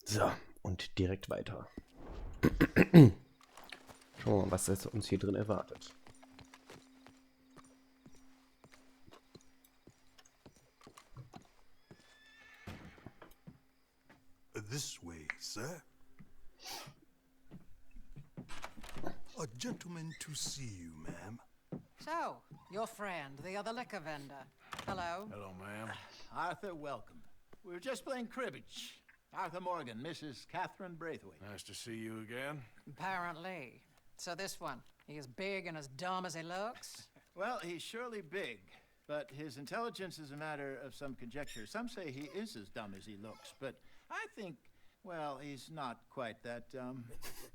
So, und direkt weiter. Schauen wir mal, was es uns hier drin erwartet. This way, sir. A gentleman to see you, ma'am. So, your friend, the other liquor vendor. Hello. Hello, ma'am. Arthur, welcome. We were just playing cribbage. Arthur Morgan, Mrs. Catherine Braithwaite. Nice to see you again. Apparently. So this one, he is big and as dumb as he looks? Well, he's surely big, but his intelligence is a matter of some conjecture. Some say he is as dumb as he looks, but I think, well, he's not quite that dumb.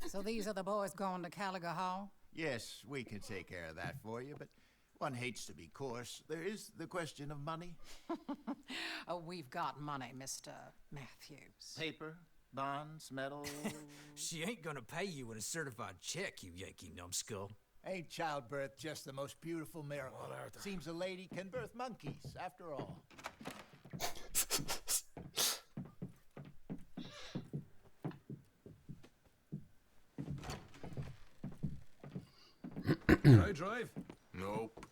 So these are the boys going to Caliga Hall? Yes, we can take care of that for you, but one hates to be coarse. There is the question of money. Oh, we've got money, Mr. Matthews. Paper, bonds, metal. She ain't gonna pay you with a certified check, you Yankee numbskull. Ain't childbirth just the most beautiful miracle? Well, Arthur. Seems a lady can birth monkeys, after all. Can I drive? Nope.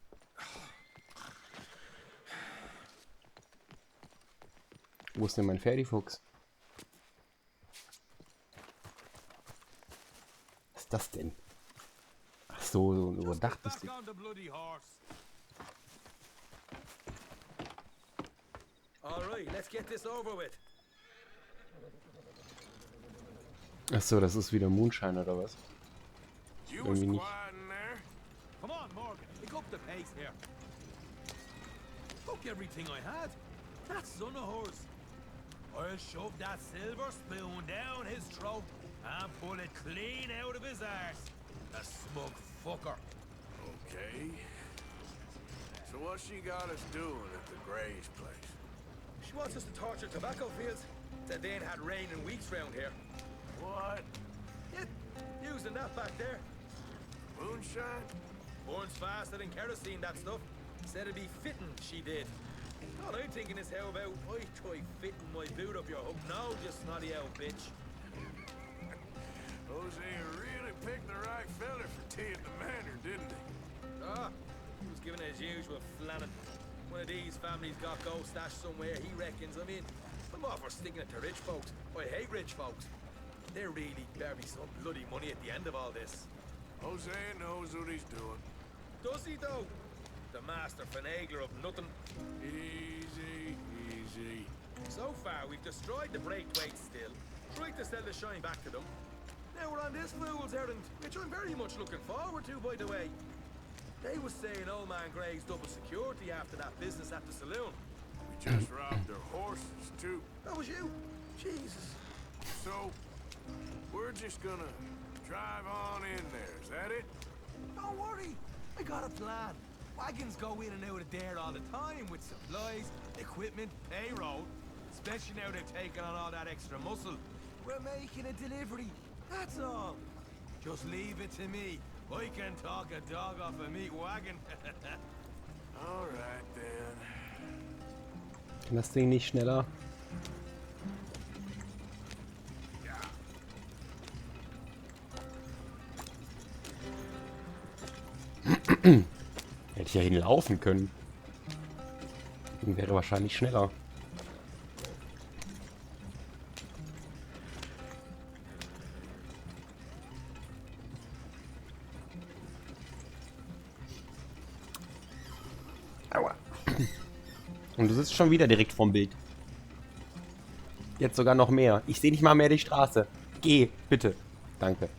Wo ist denn mein Pferdefuchs? Was ist das denn? Ach so, so ein überdachtes Ding. Alright, let's get this over with. Ach so, das ist wieder Moonshine oder was? You was Irgendwie nicht. quiet in there. Come on, Morgan, pick up the pace here. Took everything I had. That son of hers. I'll shove that silver spoon down his throat and pull it clean out of his arse. The smug fucker. Okay. So what's she got us doing at the Gray's place? She wants us to torture tobacco fields. Said they ain't had rain in weeks round here. What? Yeah, using that back there. Moonshine? Burns faster than kerosene, that stuff. Said it'd be fitting, she did. All I'm thinking is how about I try fitting my boot up your hook now, you snotty old bitch. Jose really picked the right fella for tea at the manor, didn't he? Ah, he was giving it his usual flannin'. One of these families got gold stashed somewhere, he reckons. I mean, I'm all for sticking it to rich folks. I hate rich folks. There really better be some bloody money at the end of all this. Jose knows what he's doing. Does he, though? The master finagler of nothing. Easy, easy. So far, we've destroyed the Braithwaites still, tried to sell the shine back to them. Now we're on this fool's errand, which I'm very much looking forward to, by the way. They was saying Old Man Gray's double security after that business at the saloon. We just robbed their horses, too. That was you? Jesus. So, we're just gonna drive on in there, is that it? Don't worry, I got a plan. Wagons go in and out of there all the time with supplies, equipment, payroll. Especially now they've taken on all that extra muscle. We're making a delivery, that's all. Just leave it to me. I can talk a dog off a meat wagon. All right, then. Kann das Ding nicht schneller? Hätte ich ja hinlaufen können. Wäre wahrscheinlich schneller. Aua. Und du sitzt schon wieder direkt vorm Bild. Jetzt sogar noch mehr. Ich sehe nicht mal mehr die Straße. Geh, bitte. Danke.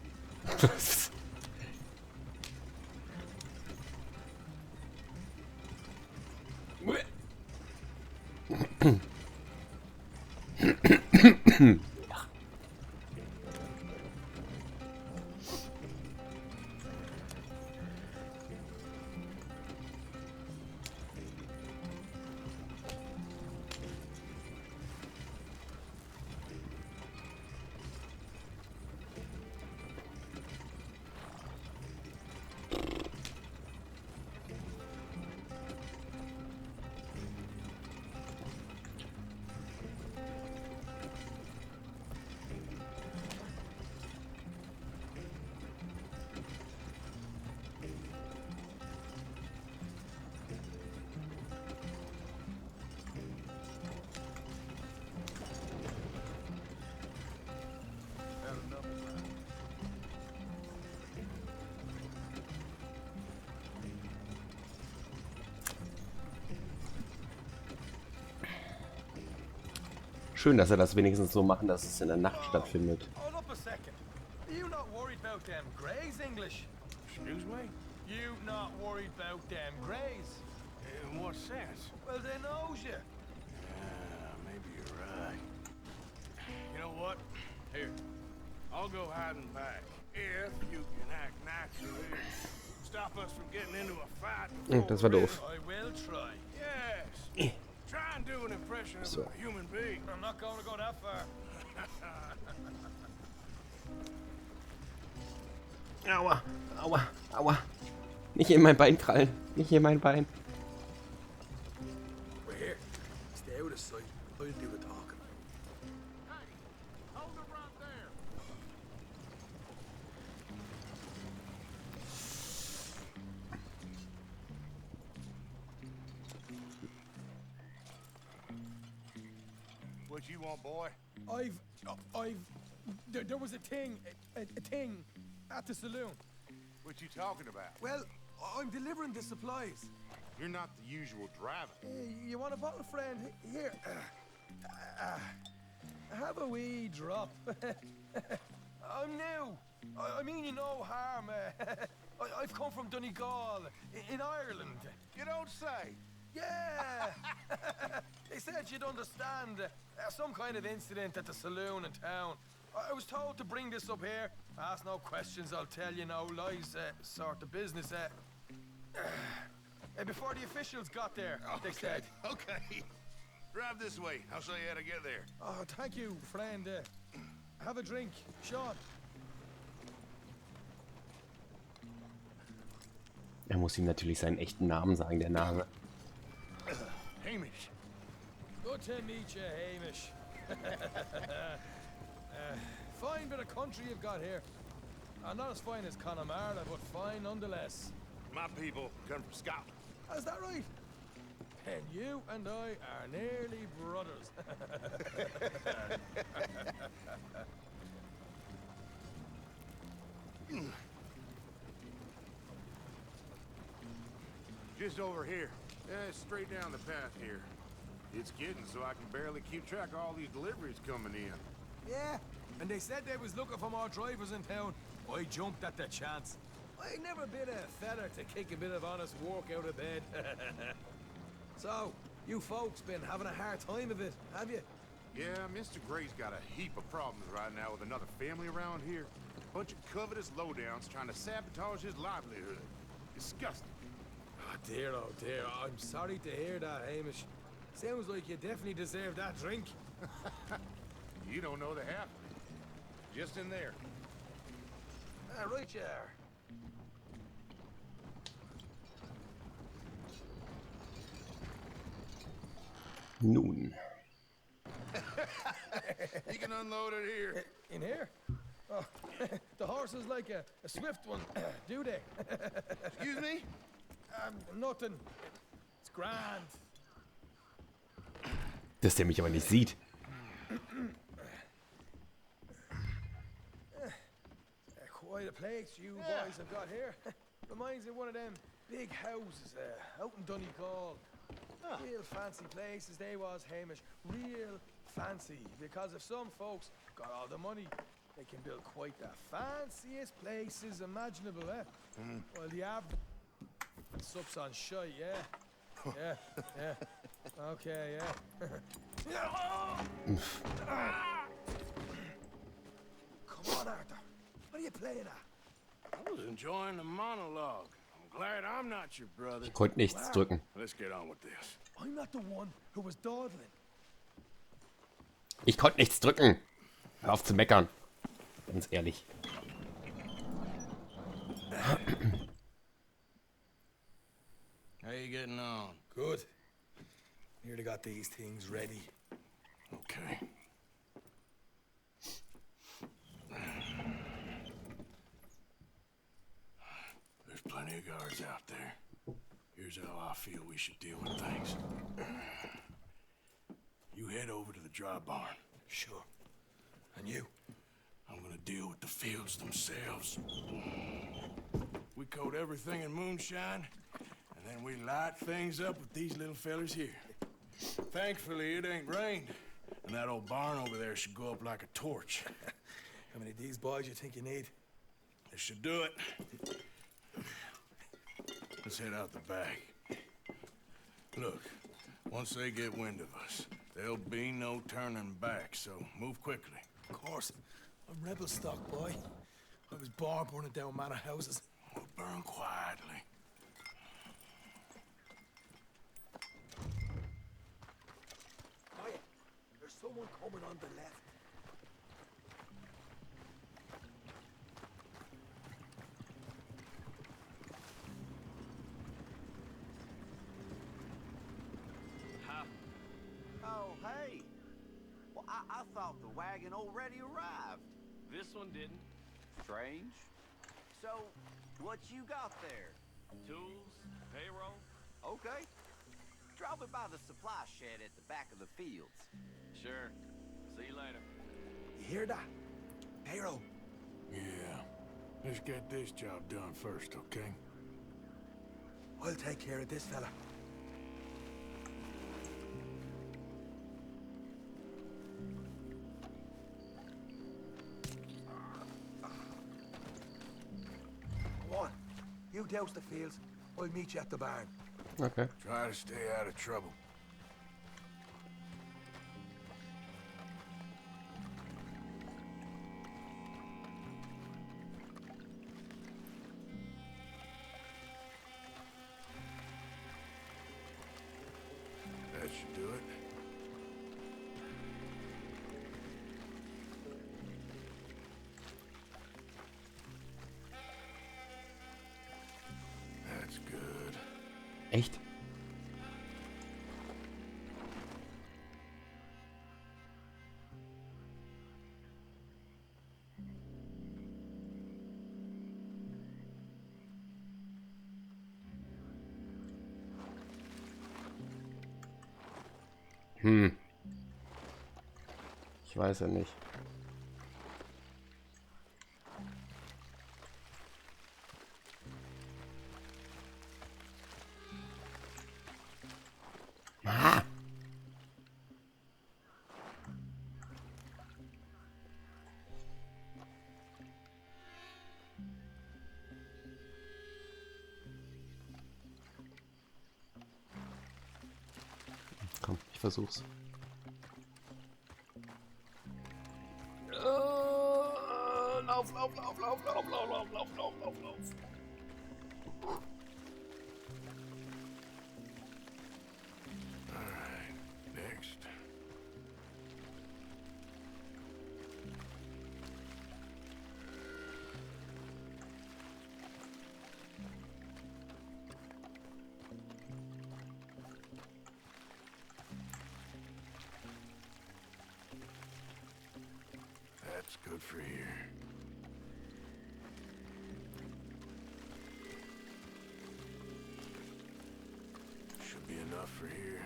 Schön, dass er das wenigstens so machen, dass es in der Nacht stattfindet. Hold up a second. You not worried about them greys, English? Excuse me? You not worried about them greys? In what sense? Well, they knows you. Maybe you're right. You know what? Here, I'll go hiding back. If you can act naturally, stop us from getting into a fight. Das war doof. I will try. Yes. Try and do an impression of a human being. I'm not going to go that far. Aua, aua, aua. Nicht in mein Bein krallen. Nicht in mein Bein. We're here. Stay out of sight. I'll do the talking. Hold it right there. What you want, boy? There was a thing at the saloon. What you talking about? Well, I'm delivering the supplies. You're not the usual driver. You want a bottle, friend? Here. Have a wee drop. I'm new. I mean you no harm. I've come from Donegal, in Ireland. You don't say. Yeah! They said you'd understand. Some kind of incident at the saloon in town. I was told to bring this up here. Ask no questions, I'll tell you no lies, sort of business. Before the officials got there, they said. Okay. Drive this way. I'll show you how to get there. Oh, thank you, friend. Have a drink, Sean. Er muss ihm natürlich seinen echten Namen sagen, der Nase. Hamish. Good to meet you, Hamish. Fine bit of country you've got here. Not as fine as Connemara, but fine nonetheless. My people come from Scotland. Is that right? And you and I are nearly brothers. Just over here. Straight down the path here. It's getting so I can barely keep track of all these deliveries coming in. Yeah, and they said they was looking for more drivers in town. I jumped at the chance. I never been a feather to kick a bit of honest work out of bed. So, you folks been having a hard time of it, have you? Yeah, Mr. Gray's got a heap of problems right now with another family around here. Bunch of covetous lowdowns trying to sabotage his livelihood. Disgusting. Oh dear, I'm sorry to hear that, Hamish. Sounds like you definitely deserve that drink. You don't know the half of it. Just in there. Right you are. Nun. You can unload it here. In here? Oh, the horses like a swift one, do they? Excuse me? Nothing. It's grand. Dass der mich aber nicht sieht. Quite a place you boys have got here. Reminds me of one of them big houses out in Donegal. Real fancy places they was, Hamish. Real fancy. Because if some folks got all the money, they can build quite the fanciest places imaginable, Well, the average sups on shite, yeah. Yeah. Okay, yeah. Come on, Arthur. What are you playing at? I was enjoying the monologue. I'm glad I'm not your brother. Ich konnte nichts drücken. Let's get on with this. I'm not the one who was dawdling. Ich konnte nichts drücken. Hör auf zu meckern. Ganz ehrlich. How you getting on? Good. Nearly got these things ready. Okay. There's plenty of guards out there. Here's how I feel we should deal with things. You head over to the dry barn. Sure. And you? I'm gonna deal with the fields themselves. We coat everything in moonshine, and then we light things up with these little fellers here. Thankfully, it ain't rained, And that old barn over there should go up like a torch. How many of these boys you think you need? This should do it. Let's head out the back. Look, once they get wind of us, there'll be no turning back, so move quickly. Of course. I'm rebel stock, boy. I was born burning down manor houses. We'll burn quietly. Quiet. There's someone coming on the left. Oh, hey. Well, I thought the wagon already arrived. This one didn't. Strange. So, what you got there? Tools, payroll. Okay. Drop it by the supply shed at the back of the fields. Sure. See you later. You hear that? Payroll. Yeah. Let's get this job done first, okay? I'll take care of this fella. Go on. You douse the fields. I'll meet you at the barn. Okay. Try to stay out of trouble. That should do it. That's good. Echt? Ich weiß ja nicht. Ah! Komm, ich versuch's. Lauf, lauf, lauf, lauf, lauf, lauf, lauf, lauf, lauf, lauf, lauf. Alright, next. That's good for here. Should be enough for here.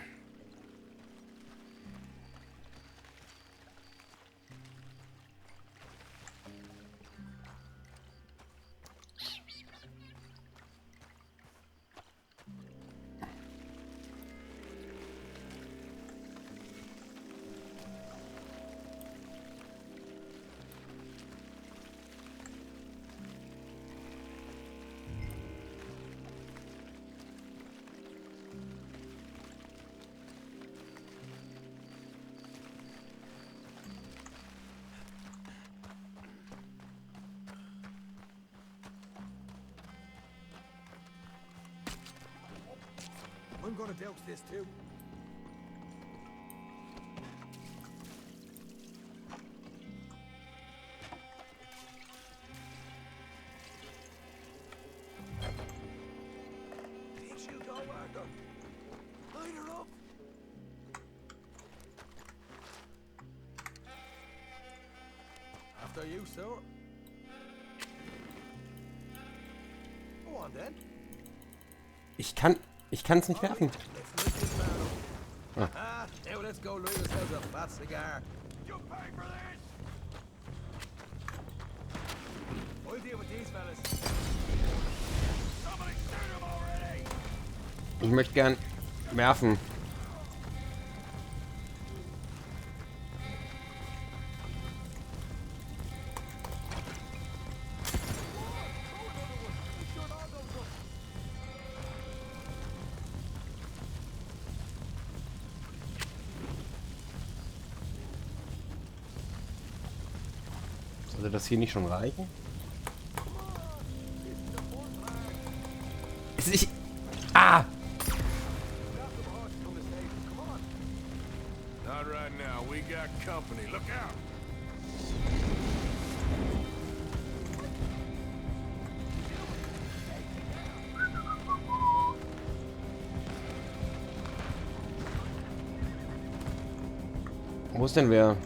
I'm gonna douse this too. Did you go, Arthur? Line her up. After you, sir. Go on then. Ich kann's nicht werfen. Let's lift this man up. Ah, now let's go light ourselves a fat cigar. You pay for this! I'll deal with these fellas. Somebody shoot him already! Ich möchte gern werfen. Sollte das hier nicht schon reichen? Ist nicht... Ah! Not right now. We got company. Look out! Wo ist denn wer?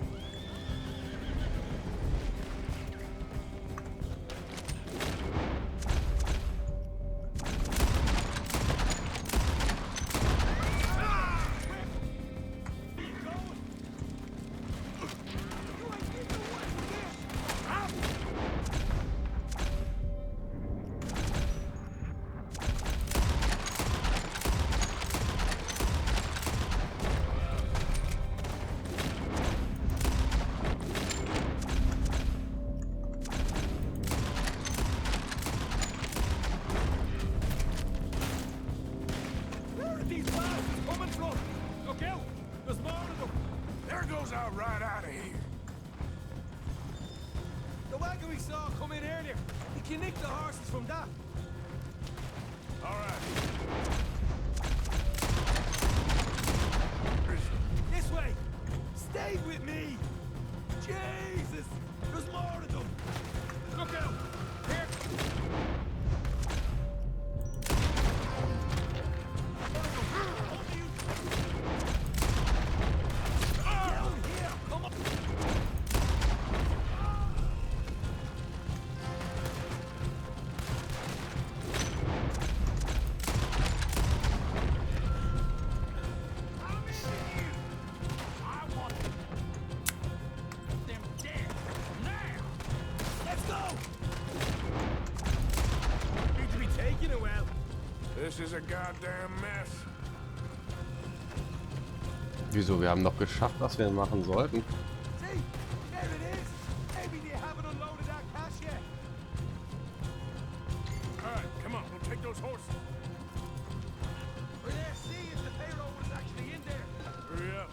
There goes our right out of here. The wagon we saw come in earlier. You can nick the horses from that. All right. This way. Stay with me. Jesus. There's more of them. Look out. Here. This is a goddamn mess. Wieso? Wir haben doch geschafft, was wir machen sollten. See? There it is. Maybe they haven't unloaded that cash yet. All right, come on, we'll take those horses. We're there to see if the payroll was actually in there. Hurry up.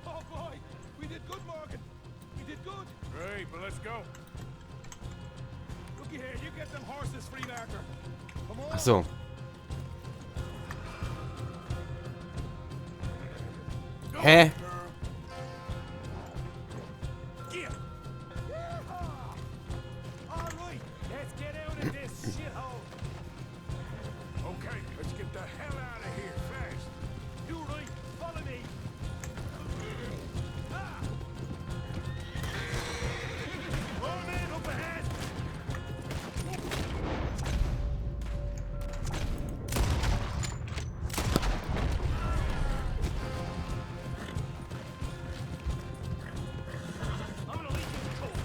Oh boy, we did good, Morgan. We did good. Great, but let's go. Looky here, you get them horses free, Marker. Come on. Ach so. Go, Hä? girl. Get. All right, let's get out of this shithole. Okay, let's get the hell out of here fast. You right, follow me. Ah! More men up ahead. I'm gonna leave you to cold.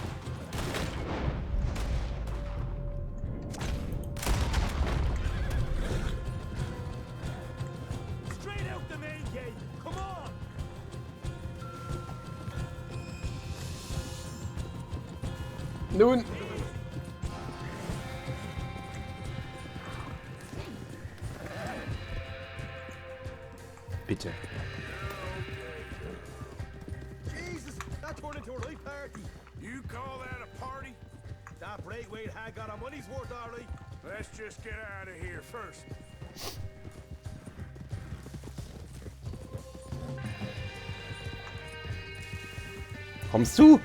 Straight out the main gate. Come on. Nun. Bitte. Jesus, that turned into a right party. You call that a party? That Braithwaite had got our money's worth, all right. Let's just get out of here first. Kommst du?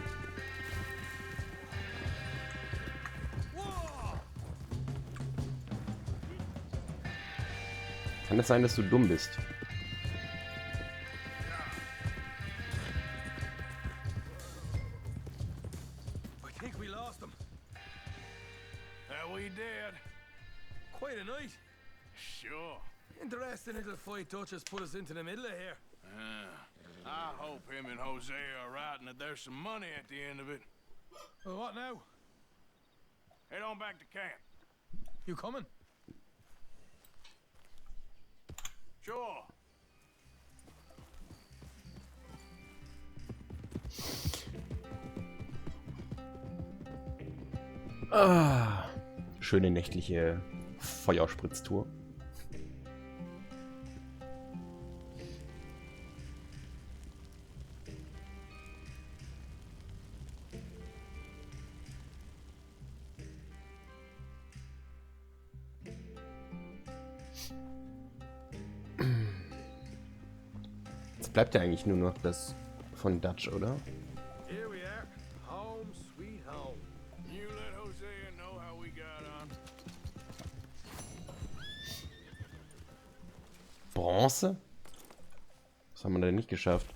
Kann es sein, dass du dumm bist? I think we lost them. That we did. Quite a night. Sure. Interesting little fight Dutch has put us into the middle of here. I hope him and Jose are right and that there's some money at the end of it. Well, what now? Head on back to camp. You coming? Sure. Ah, schöne nächtliche Feuerspritztour. bleibt ja eigentlich nur noch das von Dutch, oder? Here we are. Home sweet home. You let Hosea know how we got on. Bronze? Was haben wir denn nicht geschafft?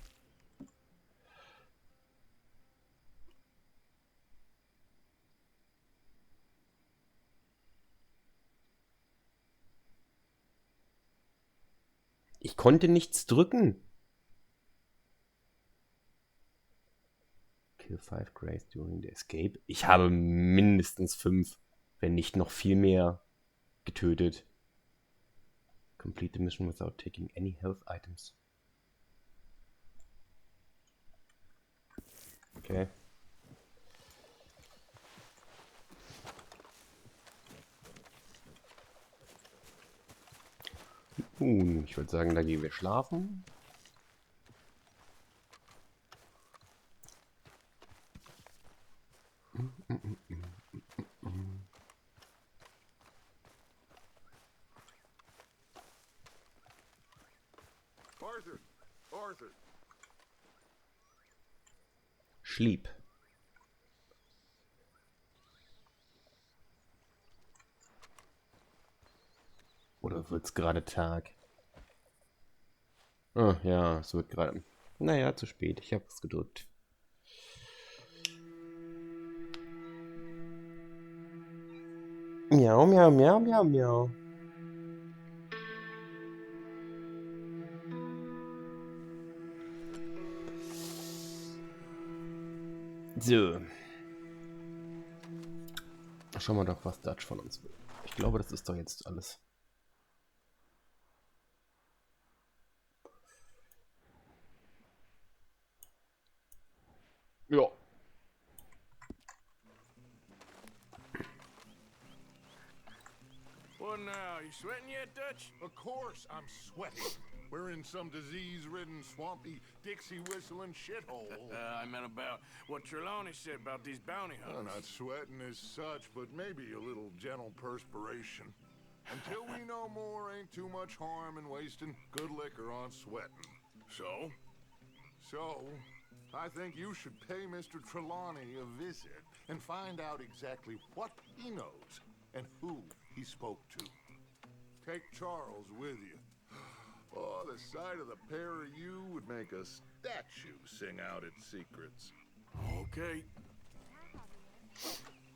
Ich konnte nichts drücken. Kill 5 Grays during the escape. Ich habe mindestens 5, wenn nicht noch viel mehr getötet. Complete the mission without taking any health items. Okay. Ich würde sagen, da gehen wir schlafen. Arthur. Schlieb. Oder wird's gerade Tag? Oh, ja, es wird gerade... Naja, zu spät. Ich habe es gedrückt. Miau, miau, miau, miau, miau. So. Schauen wir doch, was Dutch von uns will. Ich glaube, das ist doch jetzt alles. Ja. What now? You sweating yet, Dutch? Of course I'm sweating. We're in some disease-ridden, swampy, Dixie-whistling shithole. I meant about what Trelawney said about these bounty Well, hunters. not sweating as such, but maybe a little gentle perspiration. Until we know more, ain't too much harm in wasting good liquor on sweating. So? So, I think you should pay Mr. Trelawney a visit and find out exactly what he knows and who he spoke to. Take Charles with you. Oh, the sight of the pair of you would make a statue sing out its secrets. Okay.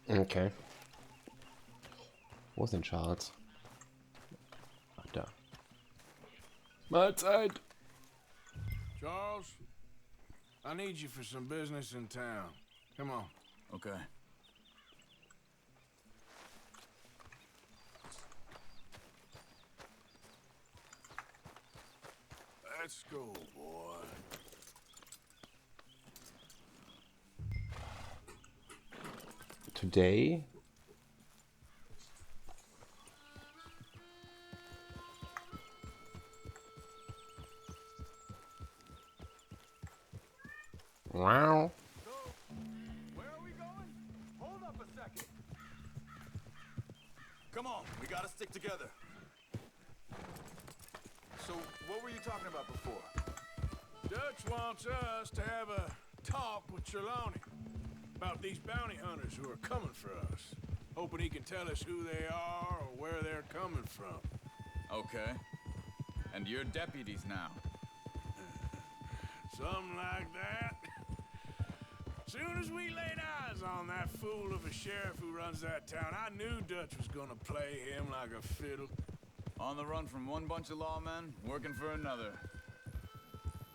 Okay. Wo ist denn Charles? Ach, da. Mahlzeit! Charles, I need you for some business in town. Come on. Okay. Let's go, boy. Today. Wow. So, where are we going? Hold up a second. Come on, we gotta stick together. So, what were you talking about before? Dutch wants us to have a talk with Trelawney about these bounty hunters who are coming for us. Hoping he can tell us who they are or where they're coming from. Okay. And you're deputies now. Something like that. Soon as we laid eyes on that fool of a sheriff who runs that town, I knew Dutch was gonna play him like a fiddle. On the run from one bunch of lawmen, working for another.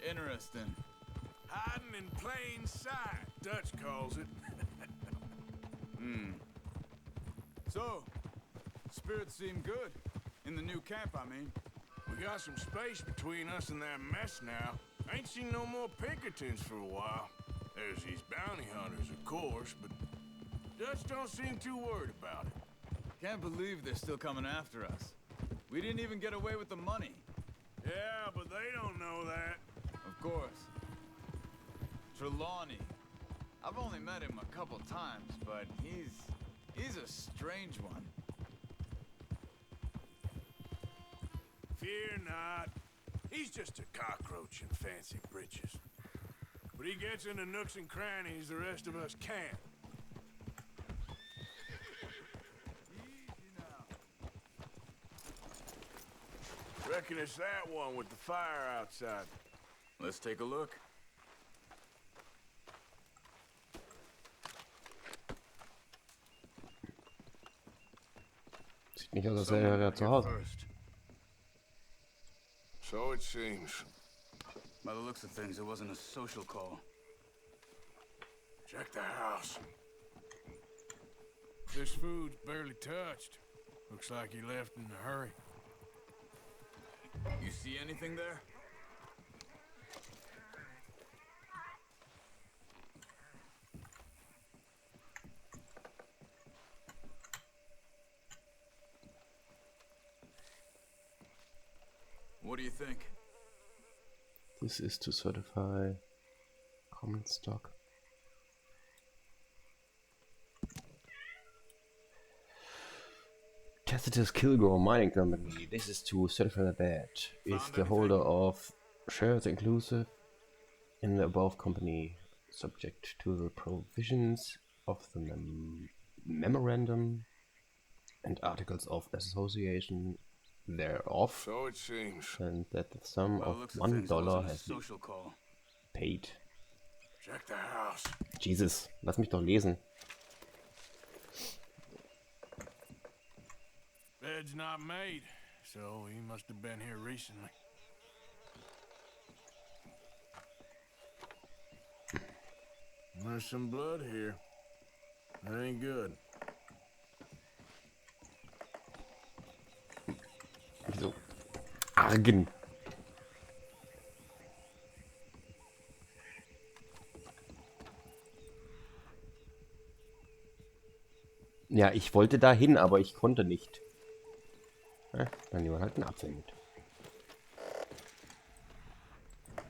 Interesting. Hiding in plain sight, Dutch calls it. So, spirits seem good. In the new camp, I mean. We got some space between us and that mess now. Ain't seen no more Pinkertons for a while. There's these bounty hunters, of course, but Dutch don't seem too worried about it. Can't believe they're still coming after us. We didn't even get away with the money. Yeah, but they don't know that. Of course. Trelawney. I've only met him a couple times, but he's a strange one. Fear not. He's just a cockroach in fancy breeches. But he gets into nooks and crannies the rest of us can't. Reckon it's that one with the fire outside. Let's take a look. Sieht nicht aus, als wäre er zu Hause. So it seems. By the looks of things, it wasn't a social call. Check the house. This food's barely touched. Looks like he left in a hurry. You see anything there? What do you think? This is to certify common stock. Tacitus Kilgore Mining Company. This is to certify that is the holder of shares inclusive in the above company, subject to the provisions of the memorandum and articles of association thereof, So it seems. and that the sum By the of looks of $1 things, it wasn't a has been social call. paid. Check the house. Jesus, lass mich doch lesen. Bed's not made, so he must have been here recently. There's some blood here. That ain't good. So argen. Ja, ich wollte da hin, aber ich konnte nicht. Ja, dann nehmen wir halt einen Apfel mit.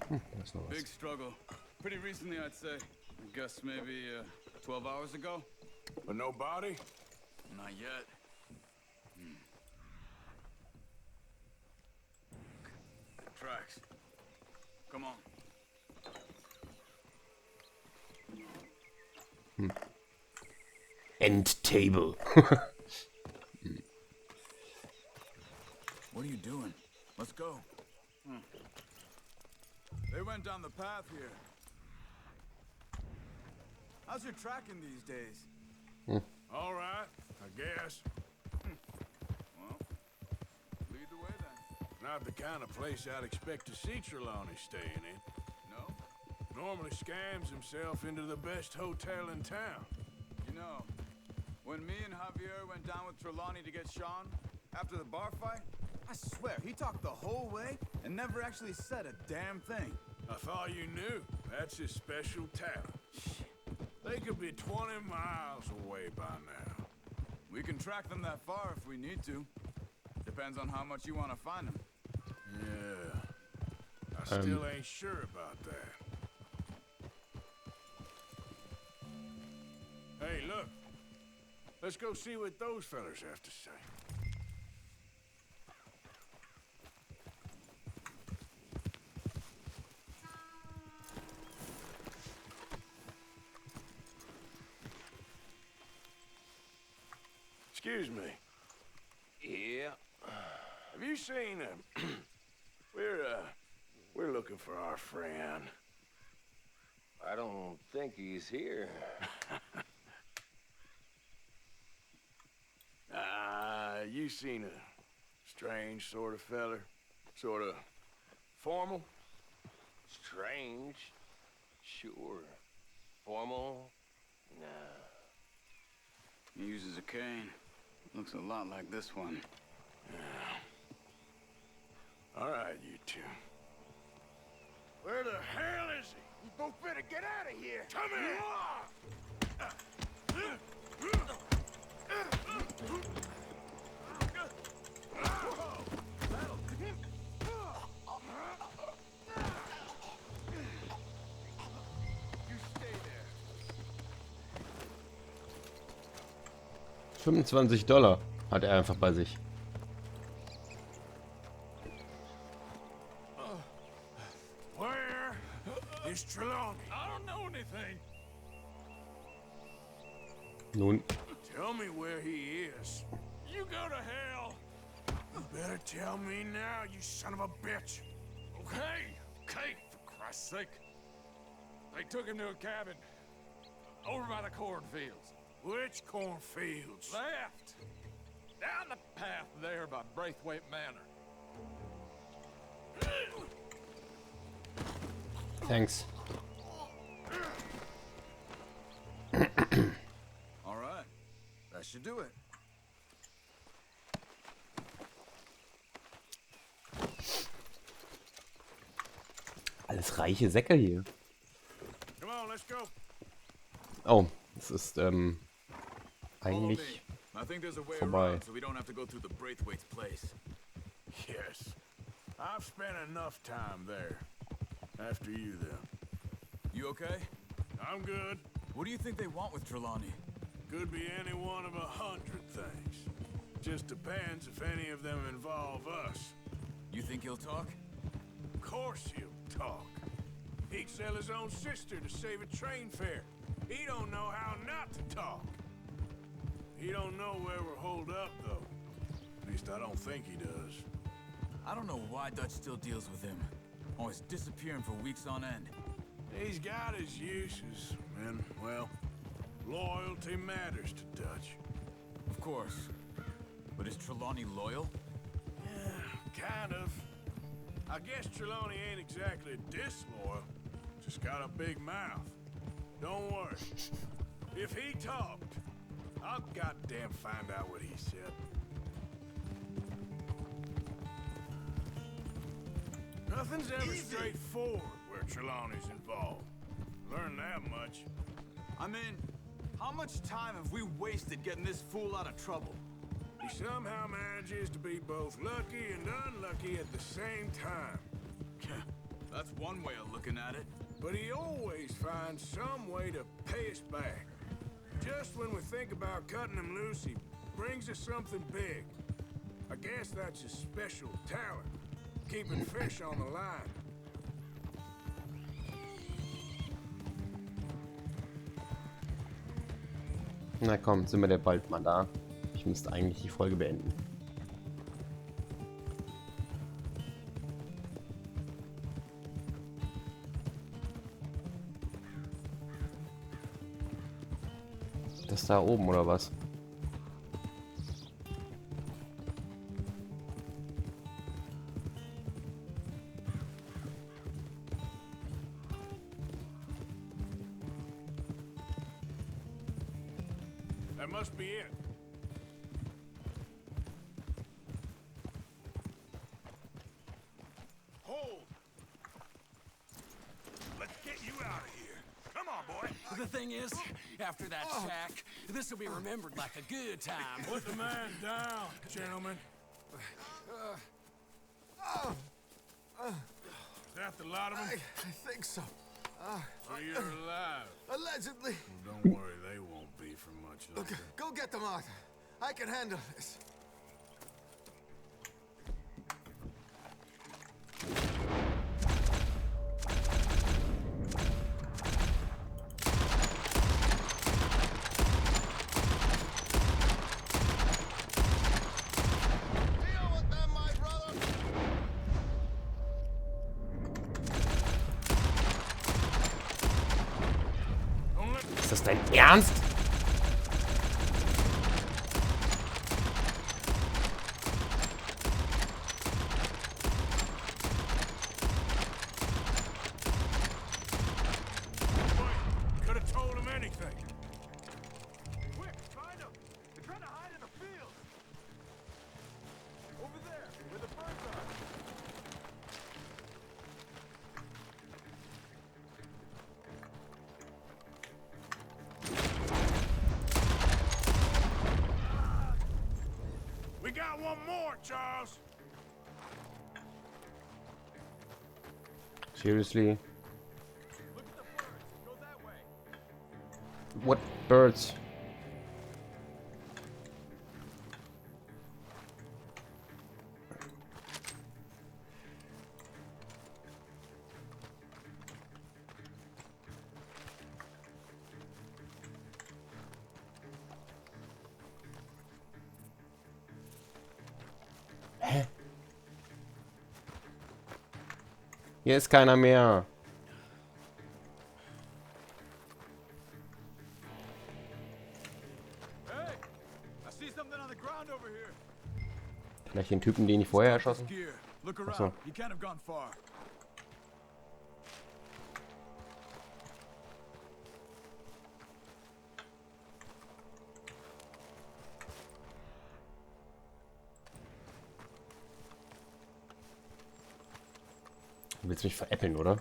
Da ist noch Big was. struggle. Pretty recently, I'd say. I guess maybe 12 hours ago? But no body? Not yet. Tracks. Come on. End table. What are you doing? Let's go. They went down the path here. How's your tracking these days? All right, I guess. Well, lead the way then. Not the kind of place I'd expect to see Trelawney staying in. No? Normally scams himself into the best hotel in town. You know, when me and Javier went down with Trelawney to get Sean, after the bar fight, I swear, he talked the whole way and never actually said a damn thing. I thought you knew. That's his special talent. They could be 20 miles away by now. We can track them that far if we need to. Depends on how much you want to find them. Yeah. I still ain't sure about that. Hey, look. Let's go see what those fellas have to say. Excuse me. Yeah. Have you seen him? We're looking for our friend. I don't think he's here. You seen a strange sort of feller? Sort of formal? Strange? Sure. Formal? Nah. He uses a cane. Looks a lot like this one. All right, you two. Where the hell is he? You both better get out of here. Come here! You stay there. $25 hat er einfach bei sich. Nun. Tell me where he is. You go to hell. You better tell me now, you son of a bitch. Okay, okay, for Christ's sake. They took him to a cabin over by the cornfields. Which cornfields? Left. Down the path there by Braithwaite Manor. Thanks. All right, that should do it. Alles reiche Säcke hier. Come on, let's go. Oh, es ist eigentlich I think there's a way vorbei. around so we don't have to go through the Braithwaite's place. Yes. I've spent enough time there. After you, then. You okay? I'm good. What do you think they want with Trelawney? Could be any one of 100 things. Just depends if any of them involve us. You think he'll talk? Of course he'll talk. He'd sell his own sister to save a train fare. He don't know how not to talk. He don't know where we're holed up, though. At least I don't think he does. I don't know why Dutch still deals with him. Always disappearing for weeks on end. He's got his uses, and, well, loyalty matters to Dutch. Of course. But is Trelawney loyal? Yeah, kind of. I guess Trelawney ain't exactly disloyal. Just got a big mouth. Don't worry. If he talked, I'll goddamn find out what he said. Nothing's ever straightforward where Trelawney's involved. Learn that much. I mean, how much time have we wasted getting this fool out of trouble? He somehow manages to be both lucky and unlucky at the same time. That's one way of looking at it. But he always finds some way to pay us back. Just when we think about cutting him loose, he brings us something big. I guess that's his special talent, keeping fish on the line. Na komm, sind wir denn bald mal da. Ich müsste eigentlich die Folge beenden. Das da oben oder was? That must be it. Hold! Let's get you out of here. Come on, boy. The thing is, after that shack, this will be remembered like a good time. Put the man down, gentlemen. Is that the lot of them? I think so. So you're alive. Allegedly. Well, don't worry, they won't be for much longer. Go get them, Arthur. I can handle this. Ist das dein Ernst? Could have told him anything. Quick, find them! They're trying to hide in the field! Over there, where the birds are! We got one more, Charles. Seriously? Look at the birds! Go that way! What birds? Hier ist keiner mehr. Hey, I see something on the ground over here. Vielleicht den Typen, den ich vorher erschossen. Gear. Look Ach around. so. You can't have gone far. Du willst mich veräppeln, oder?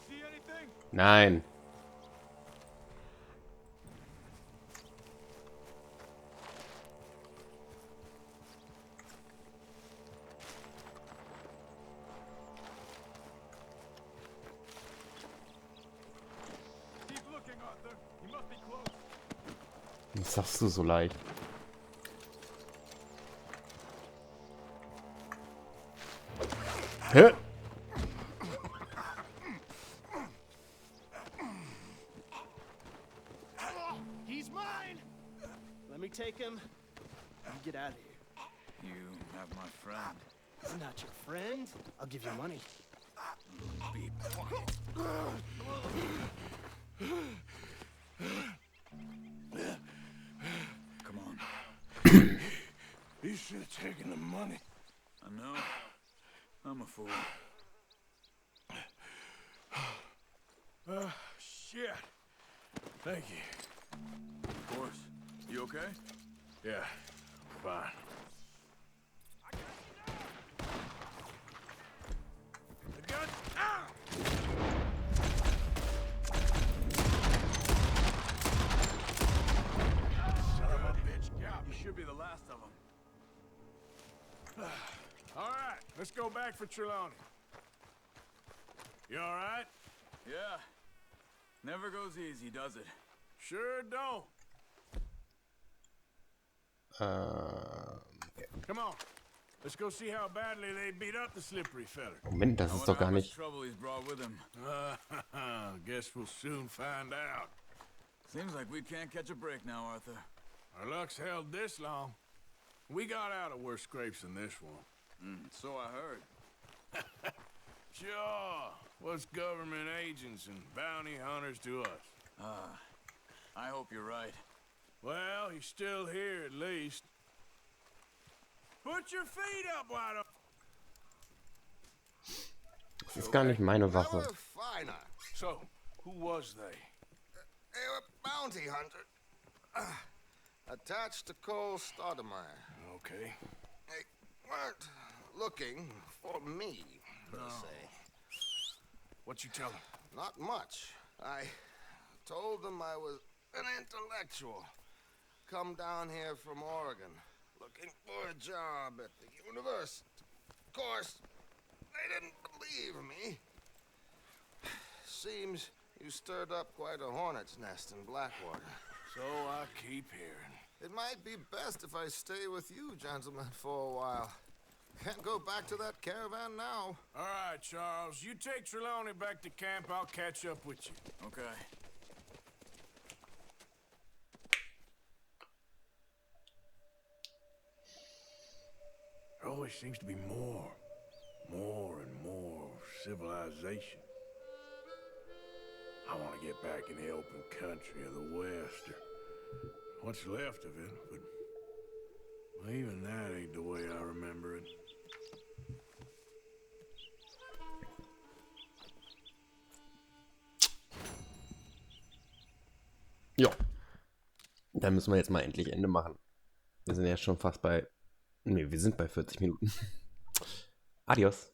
See anything? Nein. Keep looking, Arthur. You must be close. Das sagst du so leicht. Hä? He's mine! Let me take him and get out of here. You have my friend. He's not your friend. I'll give you money. Be quiet. Come on. You should have taken the money. I know. I'm a fool. Shit. Thank you. Of course. You okay? Yeah, fine. The gun. Ah! Son of a bitch. Yeah, you should be the last of them. All right, let's go back for Trelawney. You all right? Yeah. Never goes easy, does it? Sure don't. Come on. Let's go see how badly they beat up the slippery feller. Moment, das ist doch gar nicht. Trouble he's brought with him. Guess we'll soon find out. Seems like we can't catch a break now, Arthur. Our luck's held this long. We got out of worse scrapes than this one. So I heard. Sure. What's government agents and bounty hunters to us? I hope you're right. Well, he's still here at least. Put your feet up, why don't... Das ist gar nicht meine Waffe. Finer. So, who was they? They were bounty hunter. Attached to Cole Stoudemire. Okay. They weren't looking for me, per se. What you tell them? Not much. I told them I was an intellectual. Come down here from Oregon, looking for a job at the university. Of course, they didn't believe me. Seems you stirred up quite a hornet's nest in Blackwater. So I keep hearing. It might be best if I stay with you, gentlemen, for a while. Can't go back to that caravan now. All right, Charles. You take Trelawney back to camp. I'll catch up with you. Okay. There always seems to be more and more civilization. I want to get back in the open country of the West, or what's left of it, but well, even that ain't the way I remember it. Ja. Dann müssen wir jetzt mal endlich Ende machen. Wir sind ja schon fast bei... Ne, wir sind bei 40 Minuten. Adios.